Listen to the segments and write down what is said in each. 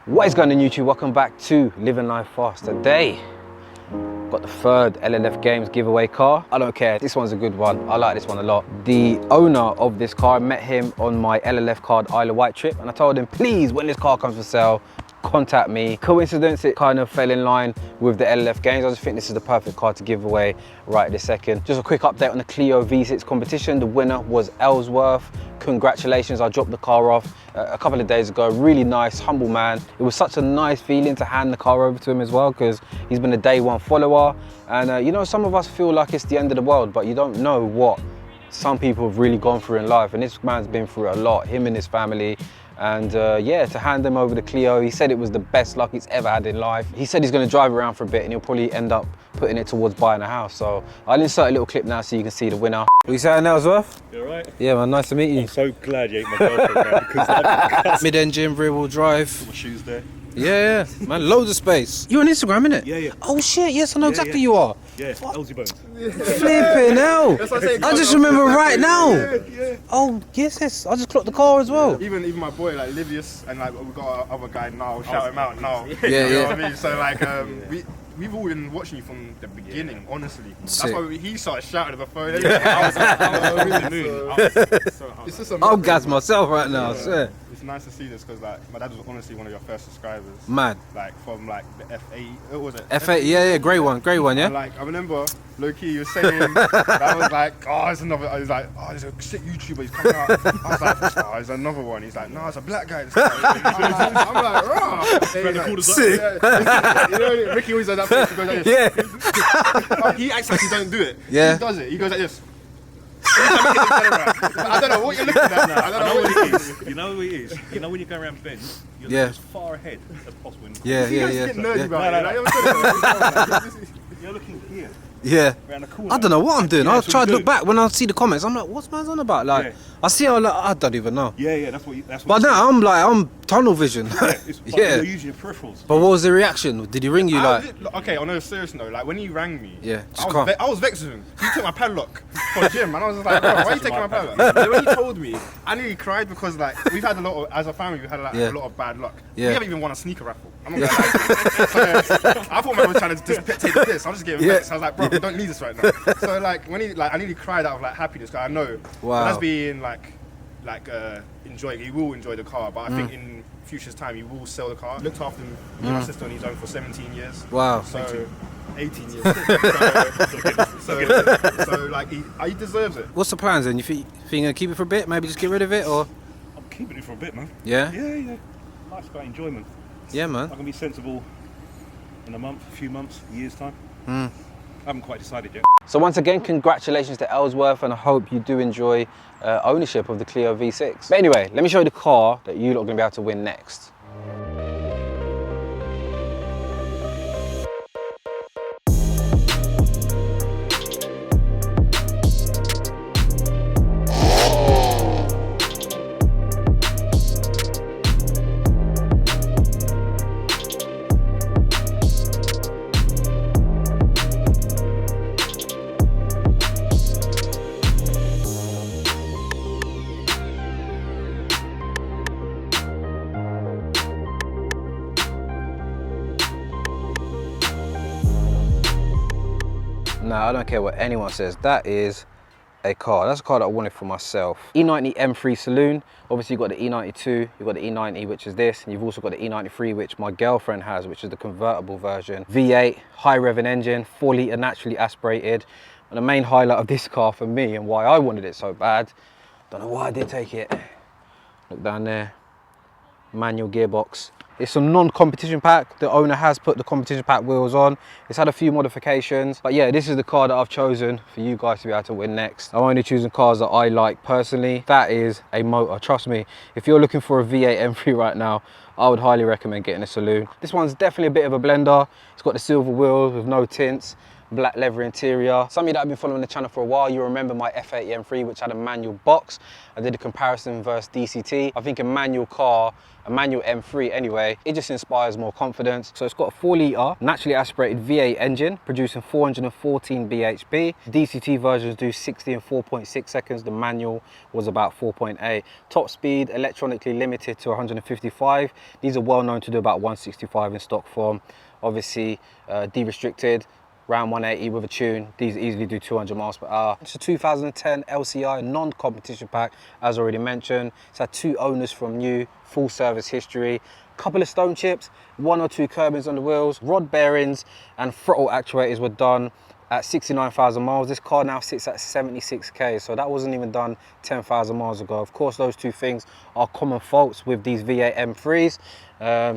What is going on YouTube? Welcome back to Living Life Fast. Today, got the third LLF Games giveaway car. I don't care, this one's a good one. I like this one a lot. The owner of this car, I met him on my LLF card Isle of Wight trip, and I told him, please, when this car comes for sale, contact me. Coincidence, it kind of fell in line with the LLF Games. I just think this is the perfect car to give away right this second. Just a quick update on the Clio V6 competition. The winner was Ellsworth. Congratulations, I dropped the car off a couple of days ago. Really nice, humble man. It was such a nice feeling to hand the car over to him as well, because he's been a day one follower. And you know, some of us feel like it's the end of the world, but you don't know what some people have really gone through in life. And this man's been through a lot, him and his family. And yeah, to hand him over the Clio, he said it was the best luck he's ever had in life. He said he's going to drive around for a bit and he'll probably end up putting it towards buying a house. So I'll insert a little clip now so you can see the winner. What you saying, Ellsworth? You alright? Yeah, man, nice to meet you. I'm so glad you ate my girlfriend, man, because mid-engine, rear-wheel drive. my shoes there. Yeah, man, loads of space. You're on Instagram, innit? Yeah, yeah. Oh shit, yes, I know exactly you are. Yeah, Elsie Bones. Flipping hell. I just remember right now. Yeah. Oh, yes, I just clocked the car as well. Even my boy like Livius and like we got our other guy now, shout him out now. Yeah, You know yeah. what I mean? So like we've all been watching you from the beginning, honestly. Sick. That's why he started shouting at the phone. I was over the moon. I was so happy. It's just a I'll gas myself right now, I swear. It's nice to see this because like my dad was honestly one of your first subscribers. Mad. Like from like the F8, what was it? F8, yeah, great one, And yeah? like I remember low key you were saying that was like, oh, it's another. I was like, oh, there's a sick YouTuber. He's coming out. I was like, oh, there's another one. He's like, no, it's a black guy. I'm like, oh, Sick. You know, Ricky always does that. Face, he goes like this. He acts like he don't do it. Yeah. He does it. He goes like this. I don't know what you're looking at now. I don't know what it is. You know what it is? You know when you go around bends, you're Yeah. as far ahead as possible. Yeah. You guys get nerdy about No, it. Like, You're looking here, Yeah. around the corner. I don't know what I'm doing. Yeah, I that's what try to you look do. back when I see the comments. I'm like, what's man's on about? Like, Yeah. I see how, like, I don't even know. Yeah, that's what you. But now I'm tunnel vision. It's Yeah. You're using your peripherals. But what was the reaction? Did he ring you like? okay, on a serious note, like when he rang me, Yeah, just I calm. was vexed with him. He took my padlock for the gym, and I was just like, bro, why are you taking my padlock? And then when he told me, I nearly cried because like we've had a lot of, as a family, we've had like Yeah. a lot of bad luck. Yeah. We haven't even won a sneaker raffle. I'm not gonna lie. So, I thought man was trying to just take the piss. I'm just getting vexed. I was like, bro, we don't need this right now. So like when he like, I nearly cried out of like happiness because I know Wow. that's being like enjoying. He will enjoy the car, but I think in future's time he will sell the car. Looked after me and my sister on his own for 17 years. Wow. So 18 years. so like he deserves it. What's the plans then? You think you're gonna keep it for a bit? Maybe just get rid of it, or? I'm keeping it for a bit, man. Yeah. Yeah. Life's about enjoyment. Yeah, man. I'm gonna be sensible in a month, a few months, a year's time. I haven't quite decided yet. So once again, congratulations to Ellsworth, and I hope you do enjoy ownership of the Clio V6. But anyway, let me show you the car that you lot are going to be able to win next. Now, I don't care what anyone says, that is a car. That's a car that I wanted for myself. E90 M3 Saloon. Obviously you've got the E92, you've got the E90, which is this, and you've also got the E93, which my girlfriend has, which is the convertible version. V8, high revving engine, 4 litre naturally aspirated. And the main highlight of this car for me and why I wanted it so bad, don't know why I did take it. Look down there, manual gearbox. It's some non-competition pack. The owner has put the competition pack wheels on. It's had a few modifications. But yeah, this is the car that I've chosen for you guys to be able to win next. I'm only choosing cars that I like personally. That is a motor, trust me. If you're looking for a V8 M3 right now, I would highly recommend getting a Saloon. This one's definitely a bit of a blender. It's got the silver wheels with no tints. black leather interior. Some of you that have been following the channel for a while, you remember my F80 M3, which had a manual box. I did a comparison versus DCT. I think a manual car, a manual M3 anyway, it just inspires more confidence. So it's got a 4-litre naturally aspirated V8 engine producing 414 bhp. DCT versions do 60 in 4.6 seconds. The manual was about 4.8. Top speed electronically limited to 155. These are well known to do about 165 in stock form. Obviously de-restricted, around 180 with a tune. These easily do 200 miles per hour. It's a 2010 LCI non-competition pack, as already mentioned. It's had 2 owners from new, full service history, couple of stone chips, 1 or 2 curbings on the wheels, rod bearings and throttle actuators were done at 69,000 miles. This car now sits at 76k, so that wasn't even done 10,000 miles ago. Of course, those 2 things are common faults with these V8 M3s,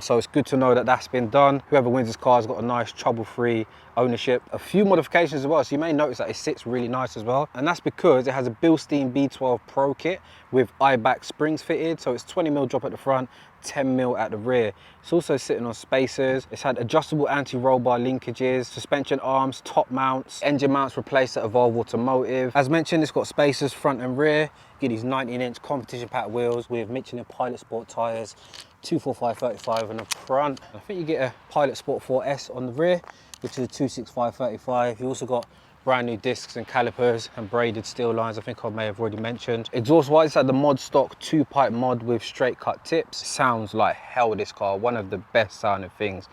so it's good to know that that's been done. Whoever wins this car has got a nice trouble-free ownership. A few modifications as well, so you may notice that it sits really nice as well, and that's because it has a Bilstein B12 Pro kit with eye-back springs fitted, so it's 20mm drop at the front, 10mm at the rear. It's also sitting on spacers. It's had adjustable anti-roll bar linkages, suspension arms, top mounts, engine mounts replaced at Evolve Automotive. As mentioned, it's got spacers front and rear. You get these 19-inch competition pack wheels with Michelin Pilot Sport tyres, 245/35 on the front. I think you get a Pilot Sport 4S on the rear, which is a 265/35. You also got brand new discs and calipers and braided steel lines, I think I may have already mentioned. Exhaust wise, it's had the mod stock 2-pipe mod with straight cut tips. Sounds like hell, this car, one of the best sounding things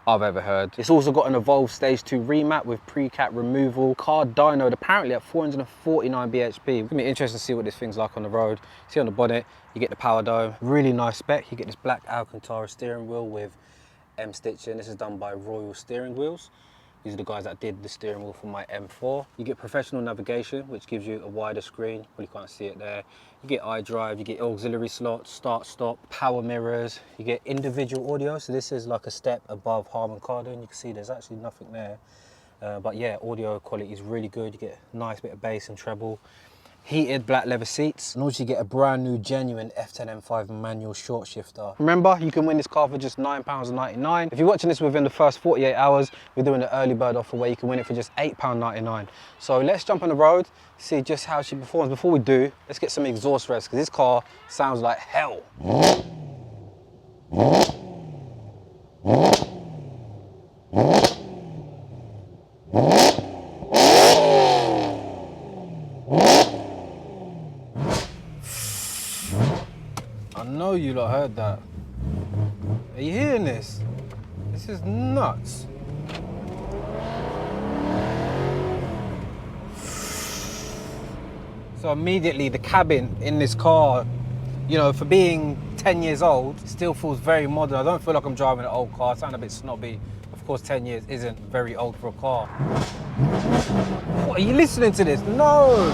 I've ever heard. It's also got an Evolve Stage 2 remap with pre-cap removal, car dynoed apparently at 449 bhp. It's gonna be interesting to see what this thing's like on the road. See on the bonnet, you get the power dome, really nice spec. You get this black Alcantara steering wheel with M stitching. This is done by Royal Steering Wheels. These are the guys that did the steering wheel for my M4. You get professional navigation, which gives you a wider screen. Well, you can't see it there. You get iDrive, you get auxiliary slots, start, stop, power mirrors. You get individual audio. So this is like a step above Harman Kardon. You can see there's actually nothing there. But yeah, audio quality is really good. You get a nice bit of bass and treble. Heated black leather seats, and also you get a brand new genuine F10 M5 manual short shifter. Remember, you can win this car for just £9.99. If you're watching this within the first 48 hours, we're doing an early bird offer where you can win it for just £8.99. So let's jump on the road, see just how she performs. Before we do, let's get some exhaust revs, because this car sounds like hell. I know you lot heard that. Are you hearing this? This is nuts. So immediately the cabin in this car, you know, for being 10 years old, still feels very modern. I don't feel like I'm driving an old car. I sound a bit snobby. Of course, 10 years isn't very old for a car. What, are you listening to this? No!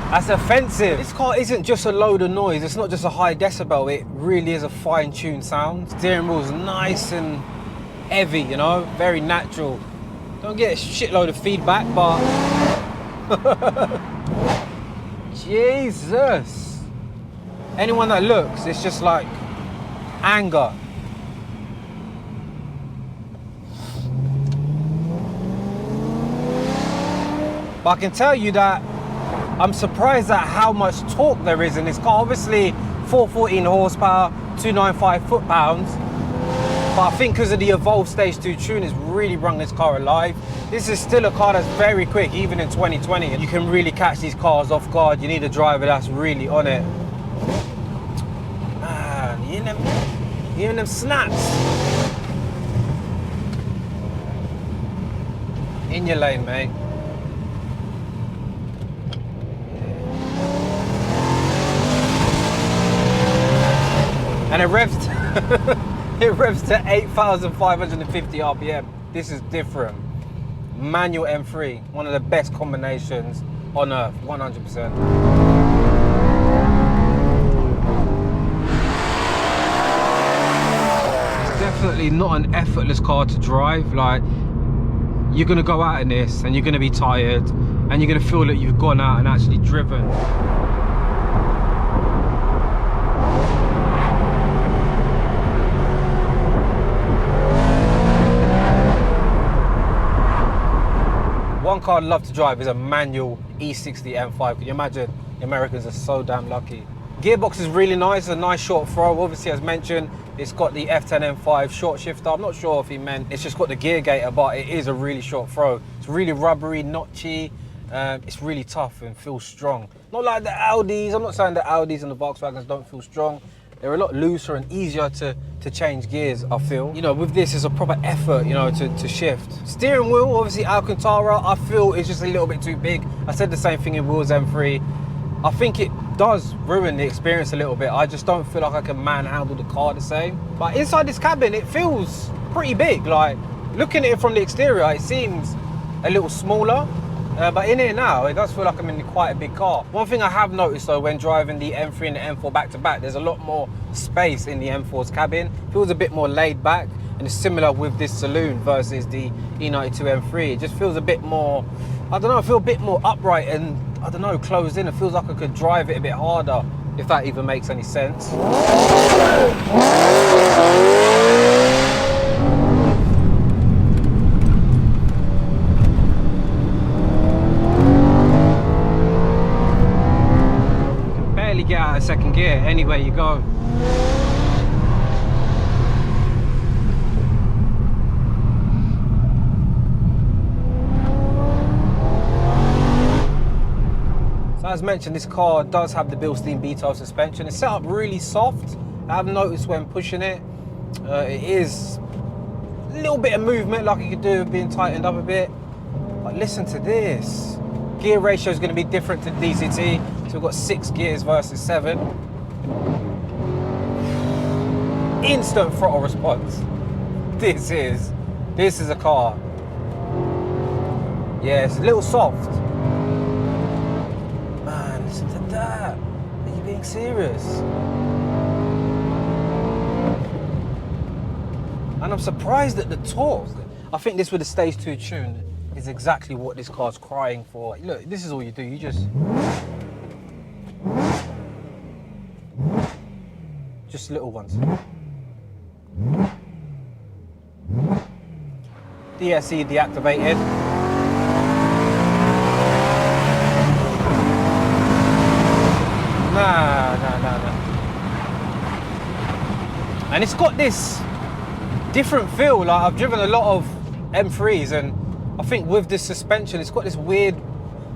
That's offensive. This car isn't just a load of noise. It's not just a high decibel. It really is a fine-tuned sound. Steering wheel's nice and heavy, you know, very natural. Don't get a shitload of feedback, but Jesus. Anyone that looks, it's just like anger. But I can tell you that I'm surprised at how much torque there is in this car. Obviously, 414 horsepower, 295 foot-pounds. But I think because of the Evolve Stage 2 tune, it's really rung this car alive. This is still a car that's very quick, even in 2020. You can really catch these cars off guard. You need a driver that's really on it. Man, you hearing them snaps? In your lane, mate. And it revs to 8,550 RPM. This is different. Manual M3, one of the best combinations on earth, 100%. It's definitely not an effortless car to drive. Like, you're gonna go out in this and you're gonna be tired and you're gonna feel that you've gone out and actually driven. car I'd love to drive is a manual E60 M5. Can you imagine? The Americans are so damn lucky. Gearbox is really nice, it's a nice short throw. Obviously, as mentioned, it's got the F10 M5 short shifter. I'm not sure if he meant it's just got the gear gator, but it is a really short throw. It's really rubbery, notchy. It's really tough and feels strong. Not like the Audis. I'm not saying the Audis and the Volkswagens don't feel strong. They're a lot looser and easier to change gears, I feel. You know, with this, it's a proper effort, you know, to shift. Steering wheel, obviously Alcantara, I feel is just a little bit too big. I said the same thing in Wheels M3. I think it does ruin the experience a little bit. I just don't feel like I can manhandle the car the same. But inside this cabin, it feels pretty big. Like, looking at it from the exterior, it seems a little smaller. But in here now, it does feel like I'm in quite a big car. One thing I have noticed though, when driving the M3 and the M4 back to back, there's a lot more space in the M4's cabin. Feels a bit more laid back, and it's similar with this Saloon versus the E92 M3. It just feels a bit more, I don't know, I feel a bit more upright and, I don't know, closed in. It feels like I could drive it a bit harder, if that even makes any sense. Get out of second gear anywhere you go. So as mentioned, this car does have the Bilstein Beetle suspension. It's set up really soft. I have noticed when pushing it, it is a little bit of movement like you could do being tightened up a bit. But listen to this. Gear ratio is going to be different to DCT. So we've got 6 gears versus 7. Instant throttle response. This is a car. Yeah, it's a little soft. Man, listen to that. Are you being serious? And I'm surprised at the torque. I think this with the stage 2 tune is exactly what this car's crying for. Look, this is all you do. You just little ones. DSE deactivated. Nah. And it's got this different feel. Like, I've driven a lot of M3s, and I think with this suspension, it's got this weird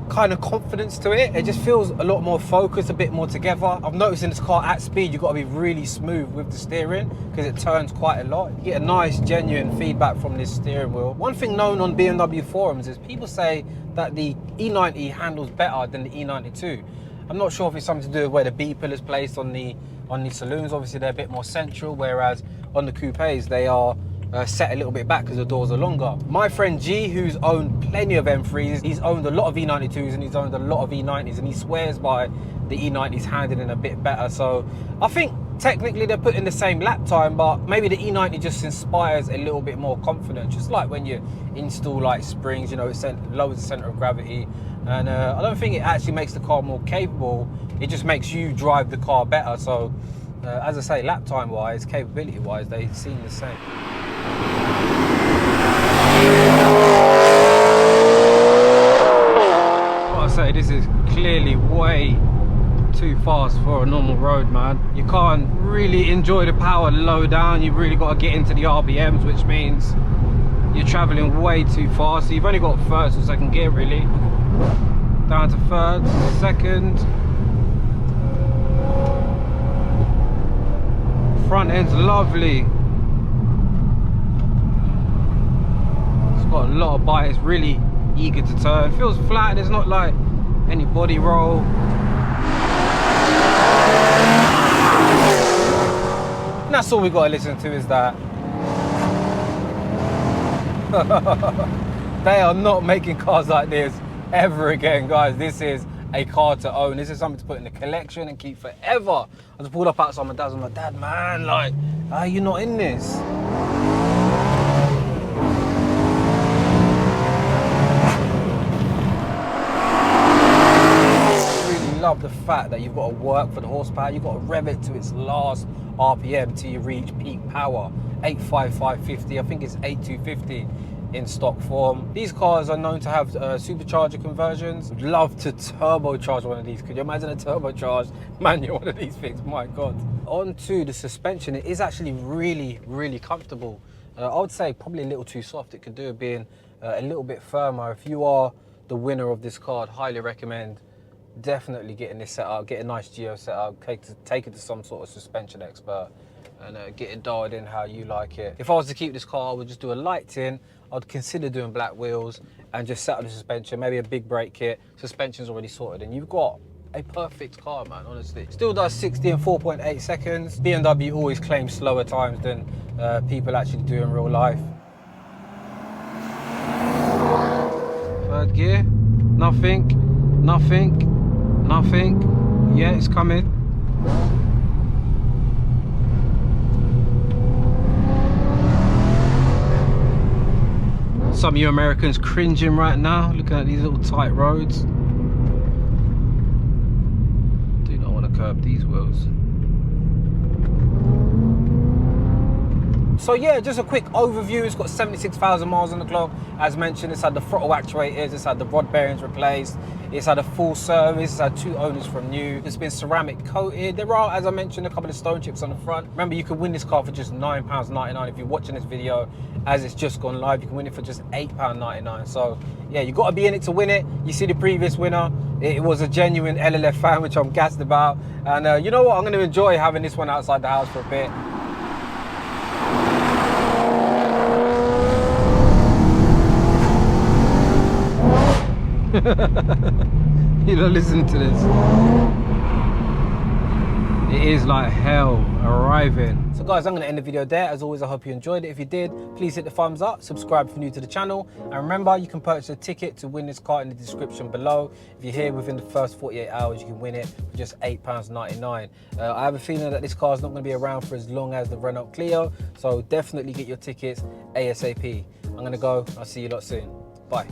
kind of confidence to it. It just feels a lot more focused, a bit more together. I've noticed in this car at speed, you've got to be really smooth with the steering because it turns quite a lot. You get a nice, genuine feedback from this steering wheel. One thing known on BMW forums is people say that the E90 handles better than the E92. I'm not sure if it's something to do with where the B pillar's placed on the Saloons. Obviously, they're a bit more central, whereas on the coupes, they are set a little bit back because the doors are longer. My friend G, who's owned plenty of M3s, he's owned a lot of E92s and he's owned a lot of E90s, and he swears by the E90s handling a bit better. So I think technically they're putting the same lap time, but maybe the E90 just inspires a little bit more confidence. Just like when you install like springs, you know, it lowers the center of gravity, and I don't think it actually makes the car more capable. It just makes you drive the car better. So as I say, lap time wise, capability wise, they seem the same. What I say, this is clearly way too fast for a normal road, man. You can't really enjoy the power low down. You've really got to get into the RPMs, which means you're traveling way too fast. So you've only got first or second gear really. Down to third, second. Front end's lovely. Got a lot of bite. It's really eager to turn. Feels flat. There's not like any body roll. And that's all we got to listen to is that. They are not making cars like this ever again, guys. This is a car to own. This is something to put in the collection and keep forever. I just pulled up outside my dad's. I'm like, Dad, man, like, how are you not in this? Love the fact that you've got to work for the horsepower. You've got to rev it to its last RPM till you reach peak power. 85550, I think it's 8250 in stock form. These cars are known to have supercharger conversions. Would love to turbocharge one of these. Could you imagine a turbocharged manual one of these things? My God. On to the suspension. It is actually really, really comfortable. I would say probably a little too soft. It could do with being a little bit firmer. If you are the winner of this car, I'd highly recommend definitely getting this set up, get a nice Geo set up, take it to some sort of suspension expert and get it dialed in how you like it. If I was to keep this car, I would just do a light tin. I'd consider doing black wheels and just set up the suspension, maybe a big brake kit. Suspension's already sorted and you've got a perfect car, man, honestly. Still does 60 in 4.8 seconds. BMW always claims slower times than people actually do in real life. Third gear, nothing. Yeah, it's coming. Some of you Americans cringing right now, looking at these little tight roads. Do not want to curb these wheels. So yeah, just a quick overview. It's got 76,000 miles on the clock. As mentioned, it's had the throttle actuators, it's had the rod bearings replaced, it's had a full service, it's had 2 owners from new, it's been ceramic coated. There are, as I mentioned, a couple of stone chips on the front. Remember, you can win this car for just £9.99 if you're watching this video as it's just gone live. You can win it for just £8.99. So yeah, you got to be in it to win it. You see the previous winner, it was a genuine LLF fan, which I'm gassed about. And you know what, I'm going to enjoy having this one outside the house for a bit. You don't listen to this. It is like hell arriving. So guys, I'm going to end the video there. As always, I hope you enjoyed it. If you did, please hit the thumbs up, subscribe if you're new to the channel, and remember, you can purchase a ticket to win this car in the description below. If you're here within the first 48 hours, you can win it for just £8.99. I have a feeling that this car is not going to be around for as long as the Renault Clio, so definitely get your tickets ASAP. I'm going to go. I'll see you lot soon. Bye.